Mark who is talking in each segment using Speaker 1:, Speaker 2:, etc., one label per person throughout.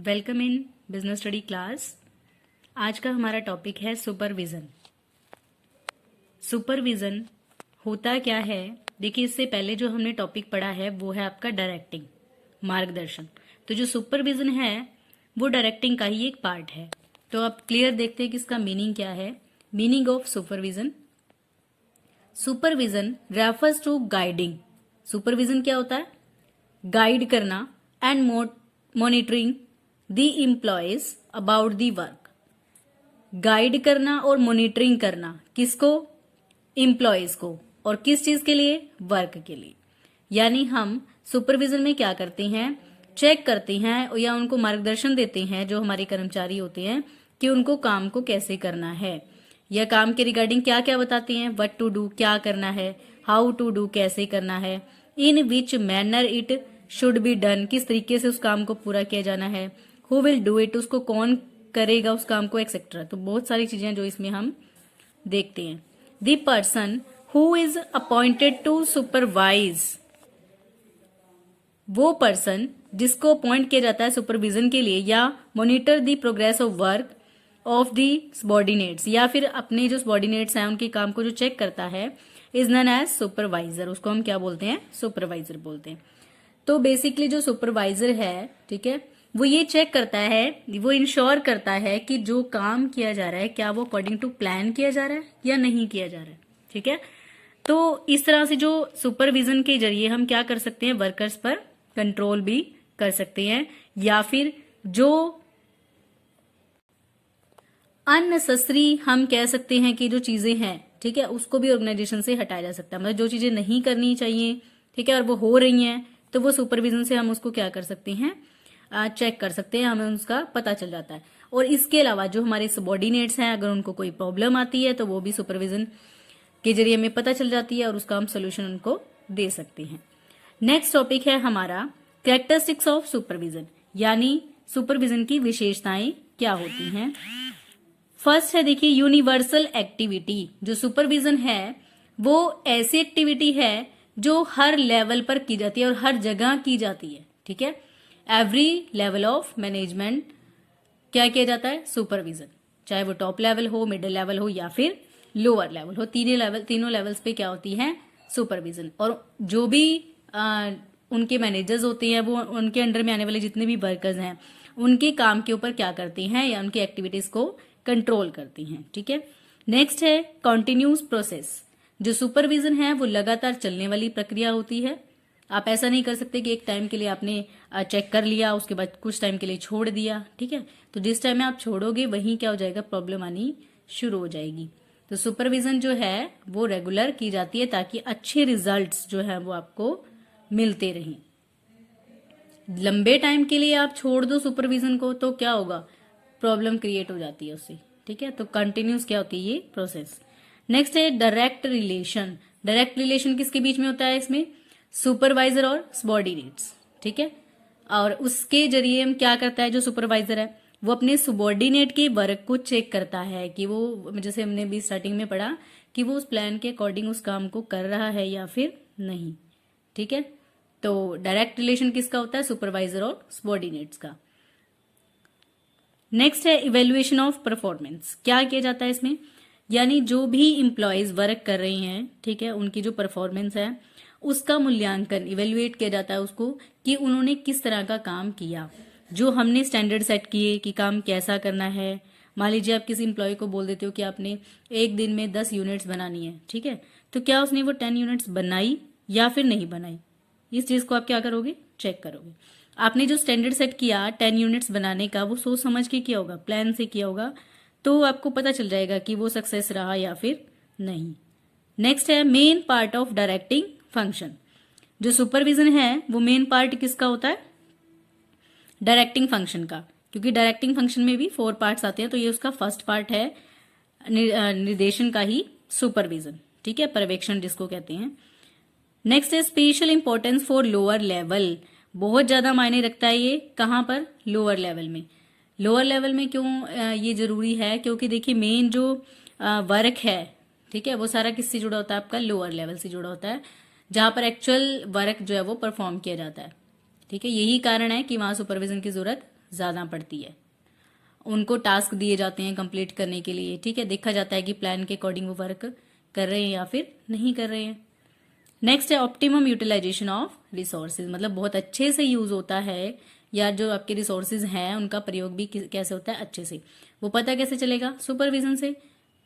Speaker 1: Welcome in business study class. आज का हमारा टॉपिक है सुपरविजन। सुपरविजन होता क्या है? देखिए, इससे पहले जो हमने टॉपिक पढ़ा है वो है आपका डायरेक्टिंग, मार्गदर्शन। तो जो सुपरविजन है वो डायरेक्टिंग का ही एक पार्ट है। तो आप क्लियर देखते हैं कि इसका मीनिंग क्या है। Meaning of supervision: supervision refers to guiding. Supervision क्या होता है? गाइड करना and monitoring the employees about the work. Guide करना और मॉनिटरिंग करना किसको? एम्प्लॉयज को। और किस चीज के लिए? वर्क के लिए। यानी हम सुपरविजन में क्या करते हैं? चेक करते हैं या उनको मार्गदर्शन देते हैं, जो हमारे कर्मचारी होते हैं, कि उनको काम को कैसे करना है, या काम के रिगार्डिंग क्या क्या बताते हैं। व्हाट टू डू, क्या करना है। हाउ टू डू, कैसे करना है। In which manner it should be done, किस तरीके से उस काम को पूरा किया जाना है। हु विल डू इट, उसको कौन करेगा उस काम को, एक्सेट्रा। तो बहुत सारी चीजें जो इसमें हम देखते हैं। The person who is appointed to supervise, वो पर्सन जिसको अपॉइंट किया जाता है सुपरविजन के लिए या monitor the progress of work of the subordinates, या फिर अपने जो सबॉर्डिनेट्स हैं उनके काम को जो चेक करता है, इज नोन एज सुपरवाइजर। उसको हम क्या बोलते हैं? सुपरवाइजर बोलते हैं। तो बेसिकली जो सुपरवाइजर है, ठीक है, वो ये चेक करता है, वो इंश्योर करता है कि जो काम किया जा रहा है क्या वो अकॉर्डिंग टू प्लान किया जा रहा है या नहीं किया जा रहा है। ठीक है, तो इस तरह से जो सुपरविजन के जरिए हम क्या कर सकते हैं? वर्कर्स पर कंट्रोल भी कर सकते हैं, या फिर जो अननेसेसरी हम कह सकते हैं कि जो चीजें हैं, ठीक है, उसको भी ऑर्गेनाइजेशन से हटाया जा सकता है। मतलब जो चीजें नहीं करनी चाहिए, ठीक है, और वो हो रही हैं, तो वो सुपरविजन से हम उसको क्या कर सकते हैं? चेक कर सकते हैं, हमें उसका पता चल जाता है। और इसके अलावा जो हमारे सबॉर्डिनेट्स हैं, अगर उनको कोई प्रॉब्लम आती है तो वो भी सुपरविजन के जरिए हमें पता चल जाती है और उसका हम सोल्यूशन उनको दे सकते हैं। नेक्स्ट टॉपिक है हमारा कैरेक्टरिस्टिक्स ऑफ सुपरविजन, यानी सुपरविजन की विशेषताएं क्या होती हैं। फर्स्ट है, देखिए, यूनिवर्सल एक्टिविटी। जो सुपरविजन है वो ऐसी एक्टिविटी है जो हर लेवल पर की जाती है और हर जगह की जाती है। ठीक है, एवरी लेवल ऑफ मैनेजमेंट क्या किया जाता है? सुपरविजन। चाहे वो टॉप लेवल हो, मिडिल लेवल हो या फिर लोअर लेवल हो, तीनों लेवल्स पे क्या होती है? सुपरविजन। और जो भी उनके मैनेजर्स होते हैं, वो उनके अंडर में आने वाले जितने भी वर्कर्स हैं, उनके काम के ऊपर क्या करती हैं, या उनकी एक्टिविटीज को कंट्रोल करती हैं। ठीक है, नेक्स्ट है कॉन्टिन्यूस प्रोसेस। जो सुपरविजन है वो लगातार चलने वाली प्रक्रिया होती है। आप ऐसा नहीं कर सकते कि एक टाइम के लिए आपने चेक कर लिया, उसके बाद कुछ टाइम के लिए छोड़ दिया। ठीक है, तो जिस टाइम में आप छोड़ोगे वहीं क्या हो जाएगा? प्रॉब्लम आनी शुरू हो जाएगी। तो सुपरविजन जो है वो रेगुलर की जाती है ताकि अच्छे रिजल्ट्स जो है वो आपको मिलते रहें। लंबे टाइम के लिए आप छोड़ दो सुपरविजन को तो क्या होगा? प्रॉब्लम क्रिएट हो जाती है उससे। ठीक है, तो कंटिन्यूस क्या होती है? ये प्रोसेस। नेक्स्ट है डायरेक्ट रिलेशन। डायरेक्ट रिलेशन किसके बीच में होता है? इसमें सुपरवाइजर और सबॉर्डिनेट्स। ठीक है, और उसके जरिए हम क्या करता है? जो सुपरवाइजर है वो अपने सबॉर्डिनेट के वर्क को चेक करता है कि वो, जैसे हमने भी स्टार्टिंग में पढ़ा, कि वो उस प्लान के अकॉर्डिंग उस काम को कर रहा है या फिर नहीं। ठीक है, तो डायरेक्ट रिलेशन किसका होता है? सुपरवाइजर और सबॉर्डिनेट्स का। नेक्स्ट है इवेल्युएशन ऑफ परफॉर्मेंस। क्या किया जाता है इसमें? यानी जो भी इंप्लॉयज वर्क कर रहे हैं, ठीक है, उनकी जो परफॉर्मेंस है उसका मूल्यांकन, इवेल्युएट किया जाता है उसको, कि उन्होंने किस तरह का काम किया। जो हमने स्टैंडर्ड सेट किए कि काम कैसा करना है। मान लीजिए आप किसी इंप्लॉय को बोल देते हो कि आपने एक दिन में 10 यूनिट्स बनानी है, ठीक है, तो क्या उसने वो 10 यूनिट्स बनाई या फिर नहीं बनाई? इस चीज को आप क्या करोगे? चेक करोगे। आपने जो स्टैंडर्ड सेट किया 10 यूनिट्स बनाने का, वो सोच समझ के किया होगा, प्लान से किया होगा, तो आपको पता चल जाएगा कि वो सक्सेस रहा या फिर नहीं। नेक्स्ट है main part of directing function. जो सुपरविजन है वो मेन पार्ट किसका होता है? डायरेक्टिंग फंक्शन का, क्योंकि डायरेक्टिंग फंक्शन में भी 4 पार्ट्स आते हैं, तो ये उसका फर्स्ट पार्ट है, निर्देशन का ही सुपरविजन। ठीक है, पर्यवेक्षण जिसको कहते हैं। नेक्स्ट है special importance for lower level. बहुत ज्यादा मायने रखता है ये, कहां पर? लोअर लेवल में। लोअर लेवल में क्यों ये जरूरी है? क्योंकि देखिए मेन जो वर्क है, ठीक है, वो सारा किससे जुड़ा होता है? आपका लोअर लेवल से जुड़ा होता है, जहां पर एक्चुअल वर्क जो है वो परफॉर्म किया जाता है। ठीक है, यही कारण है कि वहां सुपरविजन की जरूरत ज़्यादा पड़ती है। उनको टास्क दिए जाते हैं कंप्लीट करने के लिए, ठीक है। देखा जाता है कि प्लान के अकॉर्डिंग वो वर्क कर रहे हैं या फिर नहीं कर रहे हैं। नेक्स्ट है ऑप्टिमम यूटिलाइजेशन ऑफ रिसोर्सेज, मतलब बहुत अच्छे से यूज होता है, या जो आपके रिसोर्सेज हैं उनका प्रयोग भी कैसे होता है, अच्छे से। वो पता कैसे चलेगा, सुपरविजन से,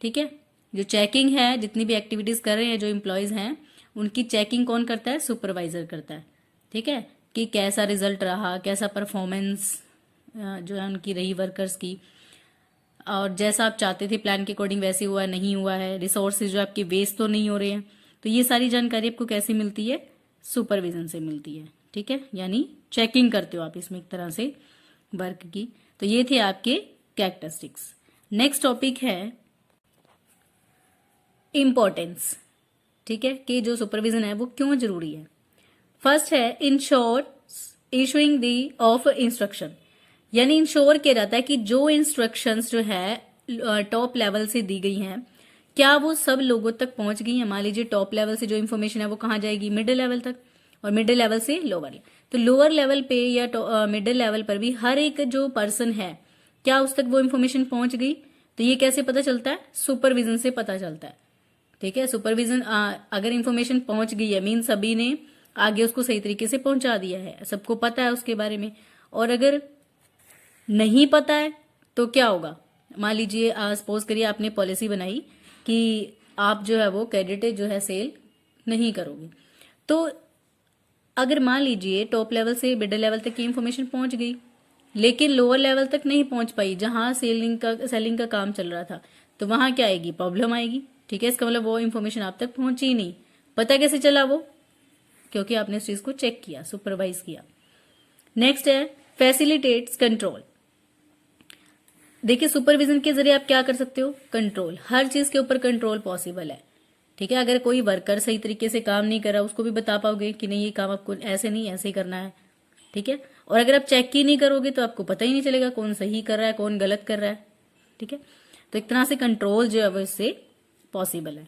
Speaker 1: ठीक है। जो चेकिंग है, जितनी भी एक्टिविटीज कर रहे हैं जो एम्प्लॉयज हैं, उनकी चेकिंग कौन करता है, सुपरवाइजर करता है, ठीक है। कि कैसा रिजल्ट रहा, कैसा परफॉर्मेंस जो है उनकी रही वर्कर्स की, और जैसा आप चाहते थे प्लान के अकॉर्डिंग वैसे हुआ नहीं हुआ है, रिसोर्सेज जो आपके वेस्ट तो नहीं हो रहे हैं। तो ये सारी जानकारी आपको कैसे मिलती है, सुपरविजन से मिलती है, ठीक है। यानी चेकिंग करते हो आप इसमें एक तरह से वर्क की। तो ये थे आपके कैरेक्टरिस्टिक्स। नेक्स्ट टॉपिक है इम्पोर्टेंस, ठीक है, कि जो सुपरविजन है वो क्यों जरूरी है। फर्स्ट है ensure issuing the of instruction, यानी इंश्योर किया जाता है कि जो इंस्ट्रक्शंस जो है टॉप लेवल से दी गई हैं, क्या वो सब लोगों तक पहुंच गई हैं। मान लीजिए टॉप लेवल से जो इन्फॉर्मेशन है वो कहाँ जाएगी, मिडिल लेवल तक, और मिडिल लेवल से लोअर। तो लोअर लेवल पे या मिडिल लेवल पर भी हर एक जो पर्सन है, क्या उस तक वो इन्फॉर्मेशन पहुंच गई। तो ये कैसे पता चलता है, सुपरविजन से पता चलता है, ठीक है। सुपरविजन अगर इन्फॉर्मेशन पहुंच गई है, मीन सभी ने आगे उसको सही तरीके से पहुंचा दिया है, सबको पता है उसके बारे में। और अगर नहीं पता है तो क्या होगा, मान लीजिए सपोज करिए आपने पॉलिसी बनाई कि आप जो है वो क्रेडिट जो है सेल नहीं करोगे। तो अगर मान लीजिए टॉप लेवल से मिडिल लेवल तक की इंफॉर्मेशन पहुंच गई, लेकिन लोअर लेवल तक नहीं पहुंच पाई जहां सेलिंग का काम चल रहा था, तो वहां क्या आएगी, प्रॉब्लम आएगी, ठीक है। इसका मतलब वो इंफॉर्मेशन आप तक पहुंची ही नहीं। पता कैसे चला वो, क्योंकि आपने इस चीज को चेक किया, सुपरवाइज किया। नेक्स्ट है फैसिलिटेट्स कंट्रोल। देखिए सुपरविजन के जरिए आप क्या कर सकते हो, कंट्रोल, हर चीज के ऊपर कंट्रोल पॉसिबल है, ठीक है। अगर कोई वर्कर सही तरीके से काम नहीं कर रहा, उसको भी बता पाओगे कि नहीं ये काम आपको ऐसे नहीं ऐसे ही करना है, ठीक है। और अगर आप चेक ही नहीं करोगे तो आपको पता ही नहीं चलेगा कौन सही कर रहा है कौन गलत कर रहा है, ठीक है। तो एक तरह से कंट्रोल जो है वो इससे पॉसिबल है।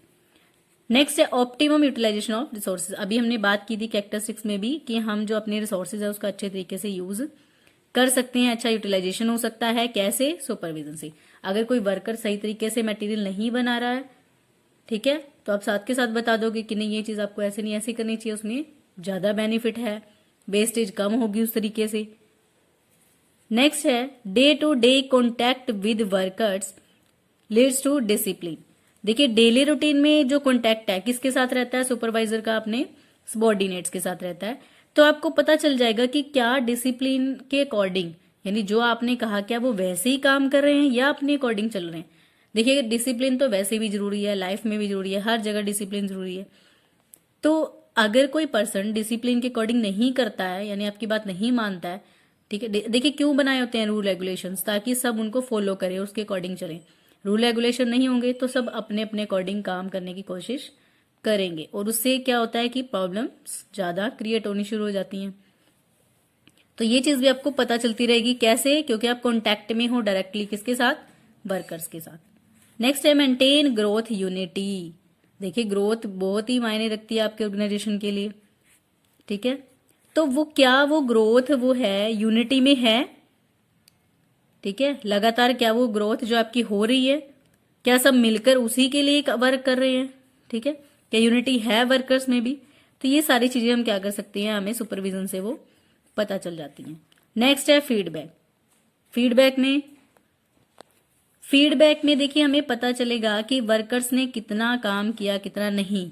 Speaker 1: नेक्स्ट है ऑप्टिमम यूटिलाइजेशन ऑफ रिसोर्सेज। अभी हमने बात की थी कैरेक्टरिस्टिक्स में भी कि हम जो अपने रिसोर्सेज है उसका अच्छे तरीके से यूज कर सकते हैं, अच्छा यूटिलाइजेशन हो सकता है, कैसे, सुपरविजन से। अगर कोई वर्कर सही तरीके से मटेरियल नहीं बना रहा है, ठीक है, तो आप साथ के साथ बता दोगे कि नहीं ये चीज आपको ऐसे नहीं ऐसे करनी चाहिए, उसमें ज्यादा बेनिफिट है, वेस्टेज कम होगी उस तरीके से। नेक्स्ट है day to day contact with workers leads to discipline. देखिए डेली रूटीन में जो कॉन्टैक्ट है किसके साथ रहता है, सुपरवाइजर का अपने सबॉर्डिनेट्स के साथ रहता है। तो आपको पता चल जाएगा कि क्या डिसिप्लिन के अकॉर्डिंग, यानी जो आपने कहा क्या वो वैसे ही काम कर रहे हैं या अपने अकॉर्डिंग चल रहे हैं। देखिए डिसिप्लिन तो वैसे भी जरूरी है, लाइफ में भी जरूरी है, हर जगह डिसिप्लिन जरूरी है। तो अगर कोई पर्सन डिसिप्लिन के अकॉर्डिंग नहीं करता है, यानी आपकी बात नहीं मानता है, ठीक है। देखिए क्यों बनाए होते हैं रूल रेगुलेशंस, ताकि सब उनको फॉलो करें, उसके अकॉर्डिंग चलें। रूल रेगुलेशन नहीं होंगे तो सब अपने अपने अकॉर्डिंग काम करने की कोशिश करेंगे, और उससे क्या होता है कि प्रॉब्लम्स ज्यादा क्रिएट होनी शुरू हो जाती हैं। तो ये चीज भी आपको पता चलती रहेगी, कैसे, क्योंकि आप कॉन्टैक्ट में हो डायरेक्टली किसके साथ, वर्कर्स के साथ। नेक्स्ट है मेंटेन ग्रोथ यूनिटी। देखिए ग्रोथ बहुत ही मायने रखती है आपके ऑर्गेनाइजेशन के लिए, ठीक है। तो वो क्या, वो ग्रोथ वो है यूनिटी में है, ठीक है। लगातार क्या वो ग्रोथ जो आपकी हो रही है, क्या सब मिलकर उसी के लिए वर्क कर रहे हैं, ठीक है, क्या यूनिटी है वर्कर्स में भी। तो ये सारी चीजें हम क्या कर सकते हैं, हमें सुपरविजन से वो पता चल जाती हैं। नेक्स्ट है फीडबैक। फीडबैक में देखिए हमें पता चलेगा कि वर्कर्स ने कितना काम किया कितना नहीं।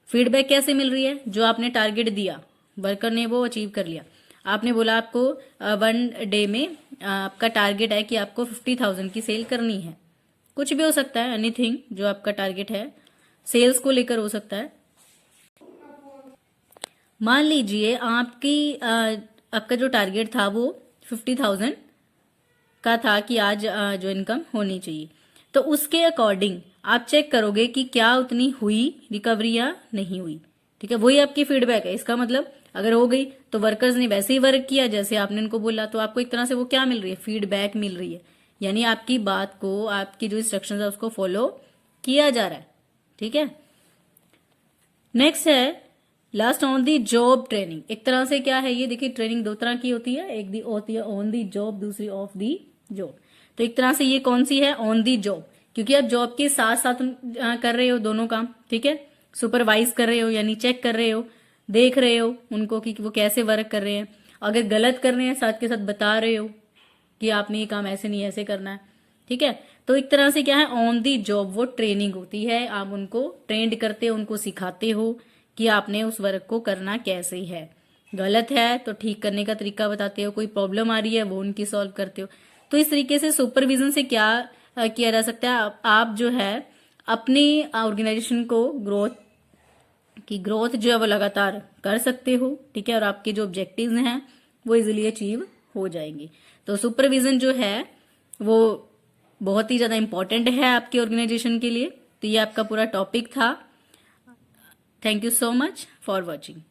Speaker 1: फीडबैक कैसे मिल रही है, जो आपने टारगेट दिया वर्कर ने वो अचीव कर लिया। आपने बोला आपको 1 डे में आपका टारगेट है कि आपको 50,000 की सेल करनी है, कुछ भी हो सकता है, एनीथिंग जो आपका टारगेट है सेल्स को लेकर हो सकता है। मान लीजिए आपका जो टारगेट था वो 50,000 का था कि आज जो इनकम होनी चाहिए, तो उसके अकॉर्डिंग आप चेक करोगे कि क्या उतनी हुई रिकवरी या नहीं हुई, ठीक है। वही आपकी फीडबैक है। इसका मतलब अगर हो गई तो वर्कर्स ने वैसे ही वर्क किया जैसे आपने उनको बोला, तो आपको एक तरह से वो क्या मिल रही है, फीडबैक मिल रही है, यानी आपकी बात को, आपकी जो इंस्ट्रक्शंस है उसको फॉलो किया जा रहा है, ठीक है। नेक्स्ट है last on the job training, एक तरह से क्या है ये, देखिए ट्रेनिंग दो तरह की होती है, एक दी होती है ऑन दी जॉब, दूसरी ऑफ दी जॉब। तो एक तरह से ये कौन सी है, ऑन दी जॉब, क्योंकि आप जॉब के साथ साथ कर रहे हो दोनों काम, ठीक है, सुपरवाइज कर रहे हो यानी चेक कर रहे हो, देख रहे हो उनको कि वो कैसे वर्क कर रहे हैं, अगर गलत कर रहे हैं साथ के साथ बता रहे हो कि आपने ये काम ऐसे नहीं ऐसे करना है, ठीक है। तो एक तरह से क्या है, ऑन दी जॉब वो ट्रेनिंग होती है, आप उनको ट्रेंड करते हो, उनको सिखाते हो कि आपने उस वर्क को करना कैसे है, गलत है तो ठीक करने का तरीका बताते हो, कोई प्रॉब्लम आ रही है वो उनकी सॉल्व करते हो। तो इस तरीके से सुपरविजन से क्या किया जा सकता है, आप जो है अपनी ऑर्गेनाइजेशन को ग्रोथ जो है वो लगातार कर सकते हो, ठीक है, और आपके जो ऑब्जेक्टिव्स हैं वो इजीली अचीव हो जाएंगे। तो सुपरविजन जो है वो बहुत ही ज्यादा इंपॉर्टेंट है आपके ऑर्गेनाइजेशन के लिए। तो ये आपका पूरा टॉपिक था। Thank you so much for watching.